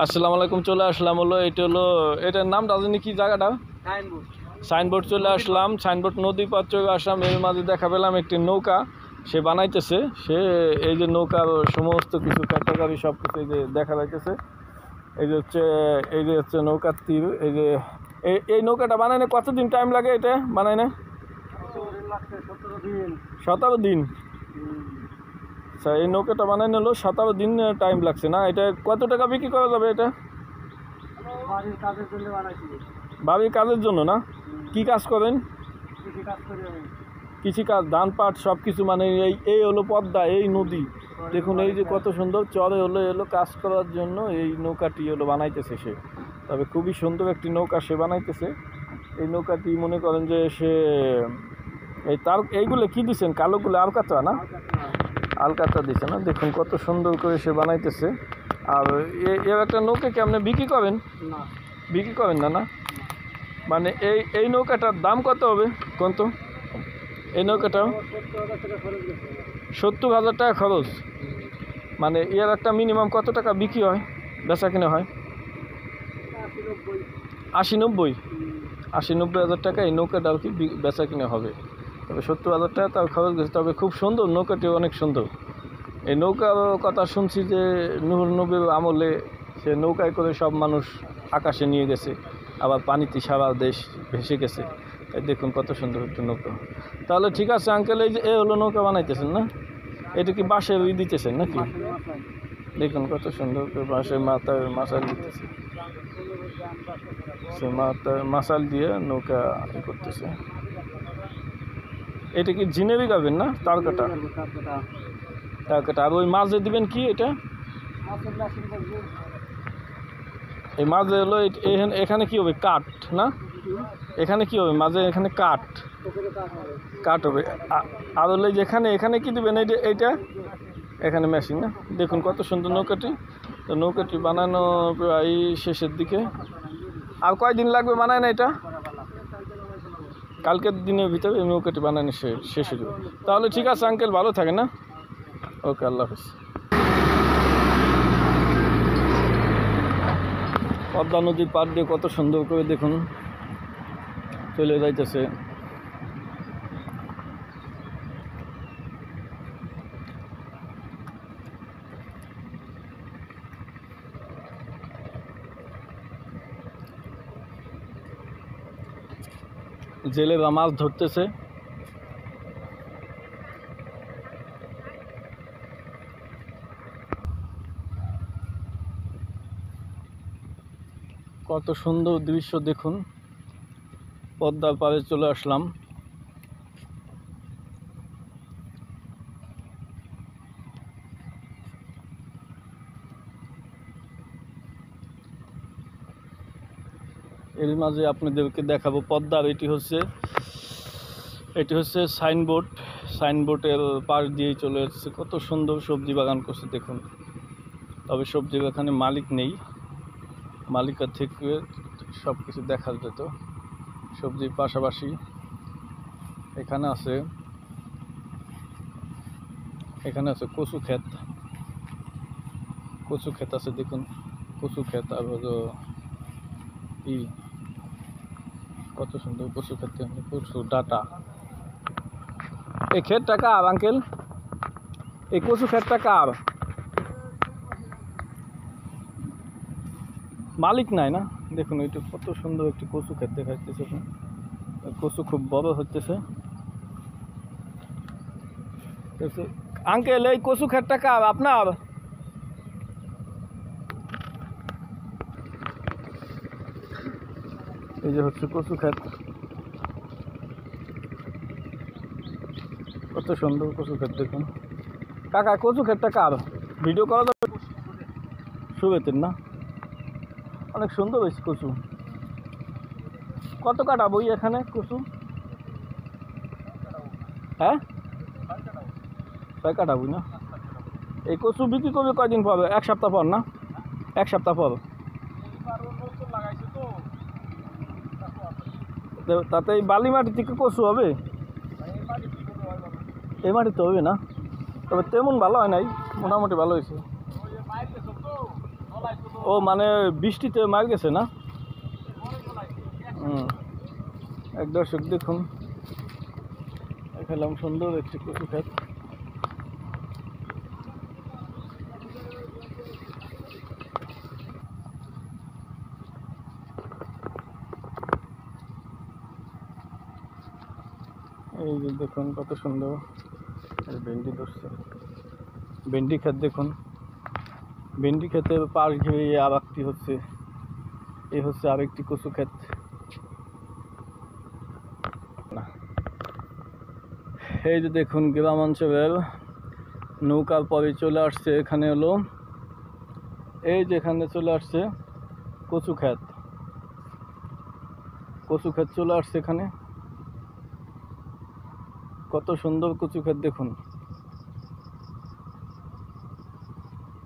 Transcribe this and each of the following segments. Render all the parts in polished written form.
আসসালামু আলাইকুম। চলে আসলাম হলো এটা হলো এটার নাম রাজধানী কি জায়গাটা সাইনবোর্ড চলে আসলাম। সাইনবোর্ড নদী পার চলে আসলাম। এর মাঝে দেখা পেলাম একটি নৌকা সে বানাইতেছে। সে এই যে নৌকার সমস্ত কিছু ক্যাটাগরি সব কিছু এই যে দেখা যাইতেছে। এই যে হচ্ছে নৌকার তীর। এই যে এই নৌকাটা বানাইনে কতদিন টাইম লাগে? এটা বানাইনে 17 দিন। আচ্ছা, এই নৌকাটা বানাইনে হলো 17 দিন টাইম লাগছে না? এটা কত টাকা বিক্রি করা যাবে? এটা বাড়ির কাজের জন্য না? কি কাজ করেন? কৃষিকাজ, ধান পাট সব কিছু। মানে এই হলো পদ্মা, এই নদী দেখুন, এই যে কত সুন্দর চরে এলো কাজ করার জন্য এই নৌকাটি হলো বানাইতেছে সে। তবে খুবই সুন্দর একটি নৌকা সে বানাইতেছে। এই নৌকাটি মনে করেন যে সে এইগুলো কি দিচ্ছেন? কালোগুলো আলকাতরা না? আলকাতরা দিচ্ছে না? দেখুন কত সুন্দর করে সে বানাইতেছে। আর এর একটা নৌকাকে আপনি বিক্রি করেন? বিক্রি করেন না? না মানে এই নৌকাটার দাম কত হবে কোন তো? এই নৌকাটা 70,000 টাকা খরচ। মানে এর একটা মিনিমাম কত টাকা বিক্রি হয়, বেচা কিনে হয়? 80-90 টাকা এই নৌকাটা আর কি বেচা কিনে হবে। তবে 70,000 টাকা তার খরচ গেছে। তবে খুব সুন্দর নৌকাটি, অনেক সুন্দর। এই নৌকার কথা শুনছি যে নুহুর নবীর আমলে সে নৌকায় করে সব মানুষ আকাশে নিয়ে গেছে, আবার পানিতে সারা দেশ ভেসে গেছে। এই দেখুন কত সুন্দর একটা নৌকা। তাহলে ঠিক আছে আঙ্কেল, এই যে হলো নৌকা বানাইতেছেন না? এটা কি বাঁশের দিতেছেন নাকি? দেখুন কত সুন্দর করে বাঁশের মাথায় মাসাল দিতেছে। সে মাথায় মাসাল দিয়ে নৌকা করতেছে। এটা কি জিনেবি গাবেন না? তারকাটা আর ওই মাঝে দিবেন কি? এটা এই মাঝে হলো এখানে কি হবে? কাঠ না? এখানে কি হবে মাঝে? এখানে কাঠ হবে। আর হলো এখানে কি দিবেন? এইটা এখানে মেশিন না? দেখুন কত সুন্দর নৌকাটি। তো নৌকাটি বানানো প্রায় শেষের দিকে। আর কয়দিন লাগবে বানায় না এটা? কালকের দিনের ভিতরে এই নৌকাটি বানানো শেষ হয়ে যাবে। তাহলে ঠিক আছে আঙ্কেল, ভালো থাকে না? ওকে, আল্লাহ হাফেজ। পদ্মা নদীর পাড় দিয়ে কত সুন্দর করে দেখুন চলে যাইতেছে। জেলেরা মাছ ধরতেছে। কত সুন্দর দৃশ্য দেখুন। পদ্মার পাড়ে চলে আসলাম। এর মাঝে আপনাদেরকে দেখাবো পদ্মার এটি হচ্ছে সাইনবোর্ডের পাশ দিয়েই চলে এসেছে। কত সুন্দর সবজি বাগান করছে দেখুন। তবে সবজি বাগানে মালিক নেই, মালিকের থেকে সব কিছু দেখা যেত। সবজির পাশাপাশি এখানে আছে কচু ক্ষেত আছে দেখুন। কচু ক্ষেত আর কত সুন্দর কচু ক্ষেত, কচু ডাটা। এই ক্ষেতটা কার আঙ্কেল? এই কচু ক্ষেতটা কার? মালিক নাই না? দেখুন এটা কত সুন্দর একটি কচু ক্ষেত দেখাচ্ছে। কচু খুব বড় হচ্ছে। আঙ্কেল এই কচু ক্ষেতটা কার আপনার? এই যে হচ্ছে কচু ক্ষেত। কত সুন্দর কচু ক্ষেত দেখুন। কাকা কচু ক্ষেতটা কার? ভিডিও করা যাবে? শুভেতেন না? অনেক সুন্দর হয়েছে কচু। কত কাটাবো এখানে কচু? হ্যাঁ, 6 কাটাবো না? এই কচু বিক্রি করবে কয়দিন পর? 1 সপ্তাহ পর না? 1 সপ্তাহ পর। তাতে এই বালি মাটি থেকে কচু হবে? এই মাটিতে হবে না? তবে তেমন ভালো হয় নাই, মোটামুটি ভালো হয়েছে। ও মানে বৃষ্টিতে মার গেছে না? এক দর্শক দেখুন, দেখালাম সুন্দর একটি কচু ক্ষেত। এই যে দেখুন কত সুন্দর ভেন্ডি ধরছে, ভেন্ডি ক্ষেত দেখুন, ভেন্ডি ক্ষেতে পাশ ঘিরে আবাদটি হচ্ছে। এই হচ্ছে আরেকটি কচু ক্ষেত। এই যে দেখুন গ্রামাঞ্চলের নৌকার পরে চলে আসছে, এখানে হলো এই যে এখানে চলে আসছে কচু ক্ষেত, কচু ক্ষেত চলে আসছে এখানে। কত সুন্দর কচু ক্ষেত দেখুন।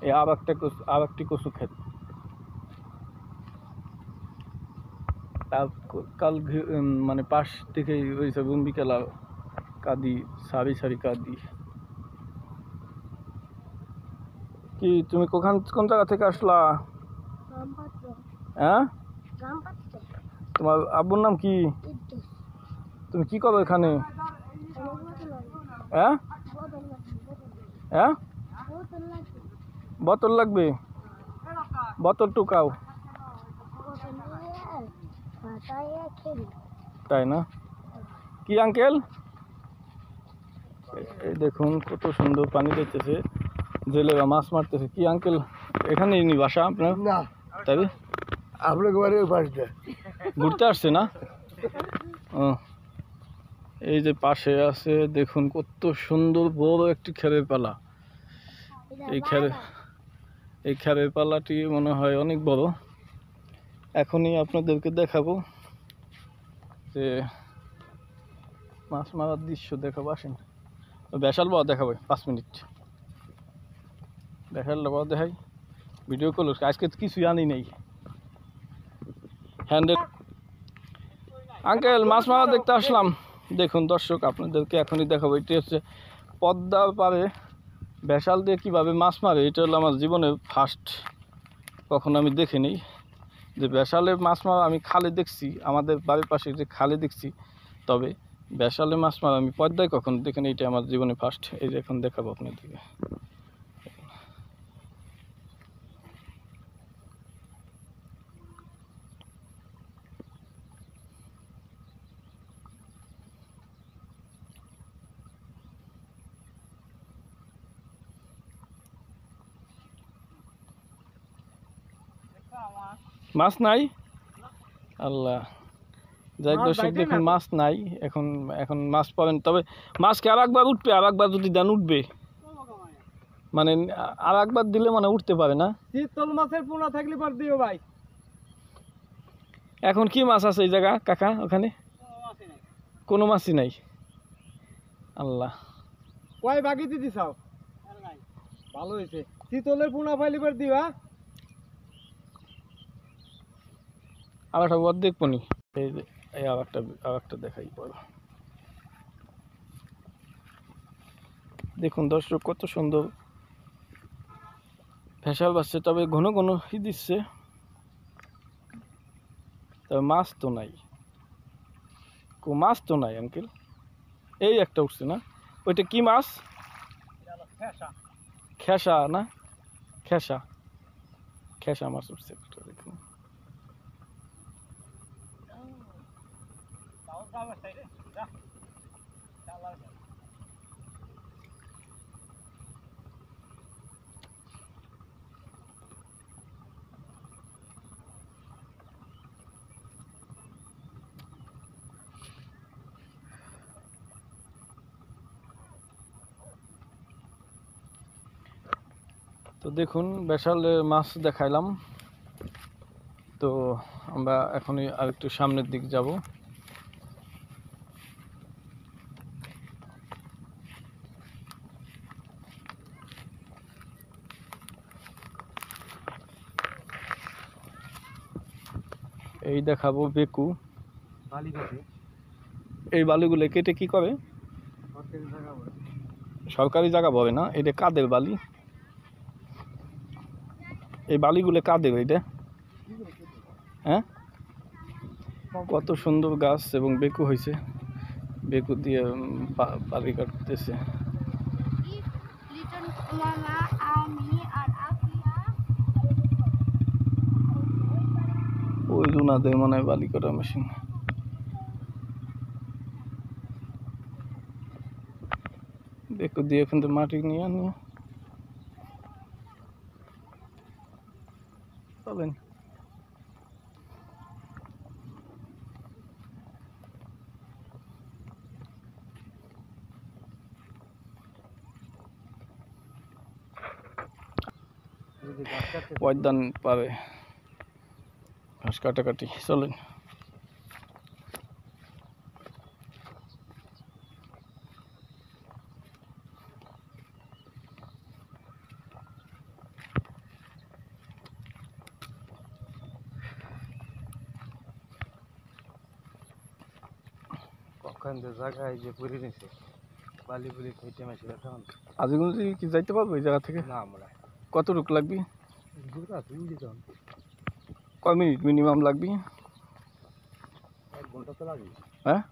এই আর একটি কচু ক্ষেত। কাল মানে পাশ থেকে হয়েছে বিকেলা কাদি, সারি সারি কাদি। কি তুমি কোন জায়গা থেকে আসলা? হ্যাঁ, তোমার আব্বুর নাম কি? তুমি কি করো এখানে? হ্যাঁ হ্যাঁ, বোতল লাগবে, বোতল টুকাও, তাই না? কি আঙ্কেল? এই দেখুন কত সুন্দর পানি দেখতেছে, জেলেরা মাছ মারতেছে। কি আঙ্কেল এখানে নি বাসা আপনার? না, তাই আপনার বাড়ির পাশে ঘুরতে আসছে না? ও, এই যে পাশে আছে দেখুন কত সুন্দর বড় একটি খেরের পালা। এই খেরের পালাটি মনে হয় অনেক বড়। এখনই আপনাদেরকে দেখাবো যে মাছ মারার দৃশ্য দেখাবো, আসেন। বেশাল বড় দেখাবো 5 মিনিট, বেশাল বড় দেখাই। ভিডিও কল আজকে কিছুই আনি নেই, হ্যান্ডেল। আঙ্কেল মাছ মারা দেখতে আসলাম। দেখুন দর্শক আপনাদেরকে এখনই দেখাবো, এটি হচ্ছে পদ্মার পাড়ে বেশাল দিয়ে কীভাবে মাছ মারে। এটা হলো আমার জীবনের ফার্স্ট, কখনো আমি দেখিনি যে বেশালে মাছ মারা। আমি খালে দেখছি, আমাদের বাড়ির পাশে যে খালে দেখছি, তবে বেশালে মাছ মারা আমি পদ্মায় কখনো দেখিনি। এটা আমার জীবনে ফার্স্ট। এই যে এখন দেখাবো আপনাদেরকে। মাছ নাই, আল্লাহ। যাই দর্শক দেখুন মাছ নাই এখন, এখন মাছ পাবেন। তবে মাছকে আর একবার উঠবে, আর একবার যদি দেন উঠবে, মানে আর একবার দিলে মানে উঠতে পারে না। শীতল মাছের পোনা থাকলে পর দিও ভাই। এখন কি মাছ আছে এই জায়গা কাকা? ওখানে কোনো মাছই নাই, আল্লাহ। কয় বাকি দিতে চাও? ভালো হয়েছে, শীতলের পোনা ফাইলি পর দিও। আবার সব অর্ধেক পনি। এই যে এই আর একটা দেখাই বড়। দেখুন দর্শক কত সুন্দর ভেসাল বাসছে, তবে ঘন ঘন দিচ্ছে, তবে মাছ তো নাই, মাছ তো নাই আঙ্কেল। এই একটা উঠছে না, ওইটা কি মাছ? খেসা না, খেসা, খেসা মাছ উঠছে দেখুন। তো দেখুন বেশালের মাছ দেখাইলাম। তো আমরা এখনই আরেকটু সামনের দিক যাব। এই দেখাবো বেকু। এই বালিগুলো কেটে কি করে? সরকারি জায়গা বলে না, এটা কাদের বালি। এই বালিগুলো কাঁদে এটা, হ্যাঁ? কত সুন্দর গাছ এবং বেকু হয়েছে, বেকু দিয়ে বালি কাটতেছে। লিটন মামা, আমি আর আফিয়া ওই জুনাদের মনে হয় বালি কাটা মেশিন। বেকু দিয়ে কিন্তু মাটি নিয়ে চলেন। পয়দান পাবে ঘাস কাটাকাটি, চলেন। কখন জায়গায় যে পড়ে নিছে বালি বুলি খাইতে মাসে এখন আজিগঞ্জ কি যাইতে পারবো এই জায়গা থেকে? না আমরা কত রুক লাগবে? দূর আছে দিতাম কয় মিনিট মিনিমাম লাগবে? 1 ঘন্টা তো লাগবে। হ্যাঁ,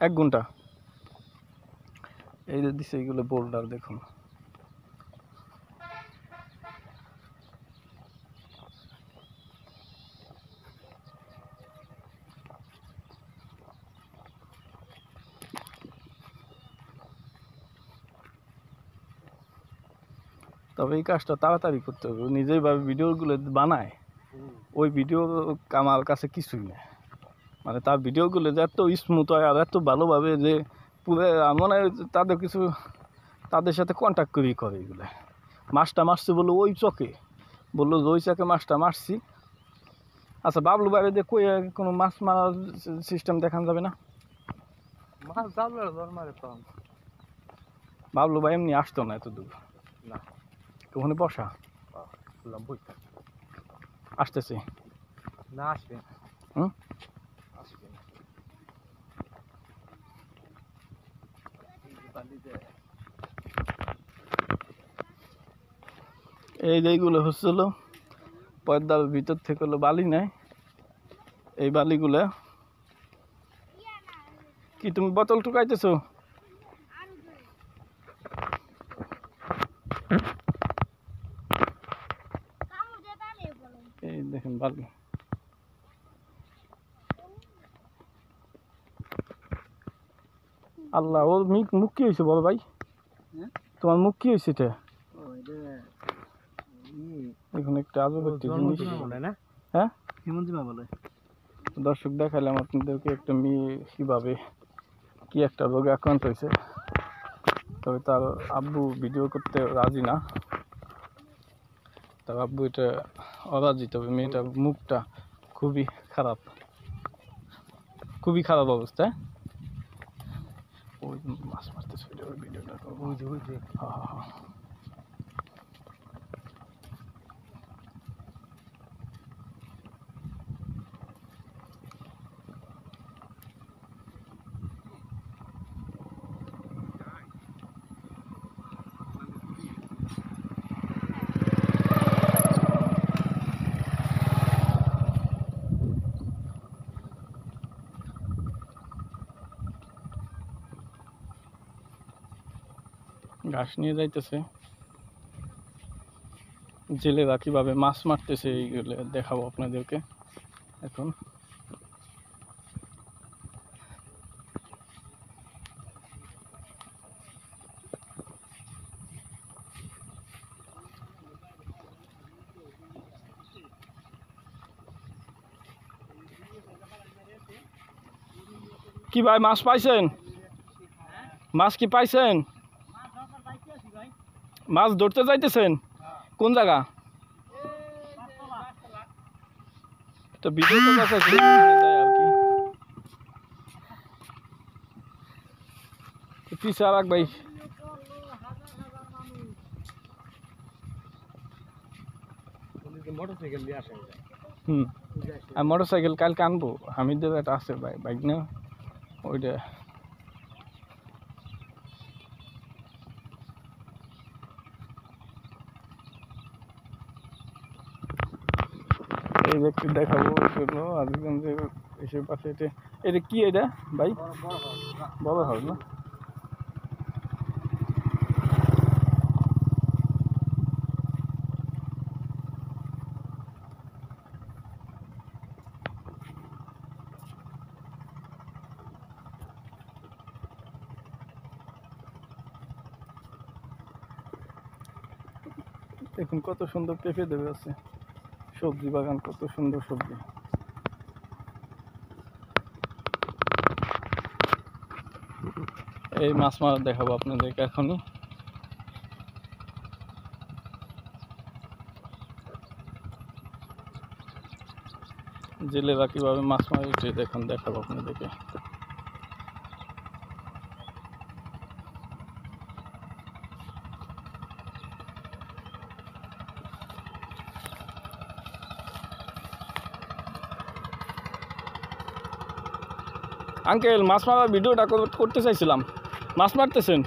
1 ঘন্টা। এই যে দিছে এইগুলো বোল্ডার দেখুন। তবে এই কাজটা তাড়াতাড়ি করতে হবে। ও নিজেই ভাবে ভিডিওগুলো বানায়, ওই ভিডিও আমার কাছে কিছুই না। মানে তার ভিডিওগুলো যে এত স্মুথ হয় আর এত ভালোভাবে যে পুরো মনে হয় তাদের কিছু তাদের সাথে কন্ট্যাক্ট করেই করে এগুলো। মাছটা মারছি বললো ওই চকে, বললো যে ওই চকে মাছটা মারছি। আচ্ছা বাবলু বাইরে দিয়ে কই কোনো মাছ মারার সিস্টেম দেখানো যাবে না? মাছ জালে ধর মারে পাম বাবলু ভাই এমনি আসতো না এত দূর, না ওখানে বসা বইটা আসতেছে। না আসবে হুম, আসবে এই যেগুলো হচ্ছিল পদ্মার ভিতর থেকে হলো বালি নেয়। এই বালিগুলা কি তুমি বোতল টুকাইতেছো? এই দেখেন বালি। আল্লাহ, ওর মুখ কি হয়েছে বলো ভাই? তোমার মুখ কি হয়েছে? এটা এখন একটা আজব একটা জিনিস। হ্যাঁ, দর্শক দেখালাম আপনাদেরকে একটা মেয়ে কিভাবে কি একটা রোগে আক্রান্ত হয়েছে। তবে তার আব্বু ভিডিও করতে রাজি না, তার আব্বু এটা অরাজি। তবে মেয়েটার মুখটা খুবই খারাপ, খুবই খারাপ অবস্থা। ওই মাছ মারতেছে ওই ভিডিওটা করবো। হ্যাঁ হ্যাঁ হ্যাঁ, ঘাস নিয়ে যাইতেছে জেলেরা কিভাবে মাছ মারতেছে এইগুলো দেখাবো আপনাদেরকে এখন। কি ভাই মাছ পাইছেন? মাছ কি পাইছেন? মাছ ধরতে যাইতেছেন? কোন জায়গা? তো ভিডিও তো দেখাচ্ছি আর কি পিছে আর ভাই। মোটরসাইকেল দিয়ে আসে হুম, আর মোটরসাইকেল কালকে আনবো। হামিদের একটা আছে ভাই বাইক না, ওইটা এই যে একটু দেখাবো জন্য আজগঞ্জের এসে পাশে এটা এটা কি এটা ভাই বড় হাউস না দেখুন কত সুন্দর পেঁপে দেবে আছে সবজি বাগান কত সুন্দর সবজি এই মাছ মারা দেখাবো আপনাদেরকে এখনই জেলেরা কিভাবে মাছ মারে এটা দেখুন দেখাবো আপনাদেরকে আঙ্কেল মাছ মারার ভিডিওটা করতে চাইছিলাম মাছ মারতেছেন